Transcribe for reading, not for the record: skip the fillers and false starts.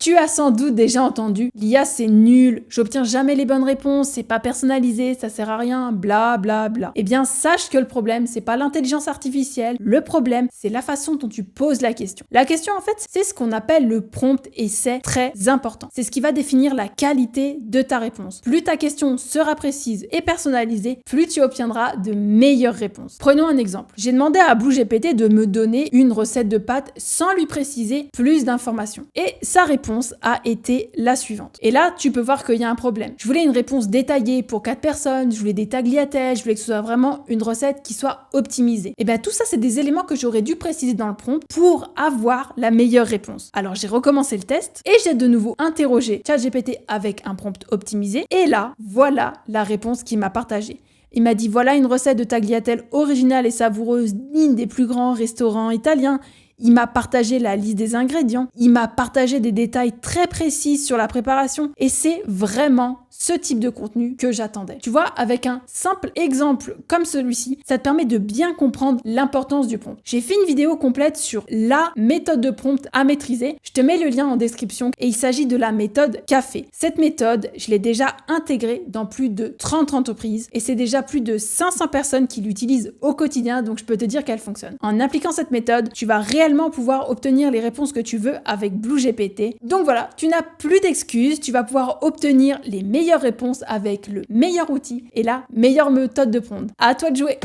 Tu as sans doute déjà entendu « l'IA c'est nul, j'obtiens jamais les bonnes réponses, c'est pas personnalisé, ça sert à rien, bla bla bla ». Eh bien sache que le problème c'est pas l'intelligence artificielle, le problème c'est la façon dont tu poses la question. La question en fait c'est ce qu'on appelle le prompt et c'est très important. C'est ce qui va définir la qualité de ta réponse. Plus ta question sera précise et personnalisée, plus tu obtiendras de meilleures réponses. Prenons un exemple. J'ai demandé à BlueGPT de me donner une recette de pâtes sans lui préciser plus d'informations. Et sa réponse a été la suivante. Et là, tu peux voir qu'il y a un problème. Je voulais une réponse détaillée pour 4 personnes, je voulais des tagliatelles, je voulais que ce soit vraiment une recette qui soit optimisée. Et bien tout ça, c'est des éléments que j'aurais dû préciser dans le prompt pour avoir la meilleure réponse. Alors j'ai recommencé le test et j'ai de nouveau interrogé ChatGPT avec un prompt optimisé. Et là, voilà la réponse qu'il m'a partagée. Il m'a dit voilà une recette de tagliatelle originale et savoureuse digne des plus grands restaurants italiens. Il m'a partagé la liste des ingrédients, il m'a partagé des détails très précis sur la préparation et c'est vraiment ce type de contenu que j'attendais. Tu vois, avec un simple exemple comme celui-ci, ça te permet de bien comprendre l'importance du prompt. J'ai fait une vidéo complète sur la méthode de prompt à maîtriser. Je te mets le lien en description et il s'agit de la méthode café. Cette méthode, je l'ai déjà intégrée dans plus de 30 entreprises et c'est déjà plus de 500 personnes qui l'utilisent au quotidien, donc je peux te dire qu'elle fonctionne. En appliquant cette méthode, tu vas réellement pouvoir obtenir les réponses que tu veux avec BlueGPT. Donc voilà, tu n'as plus d'excuses, tu vas pouvoir obtenir les meilleures réponses avec le meilleur outil et la meilleure méthode de prompt. À toi de jouer!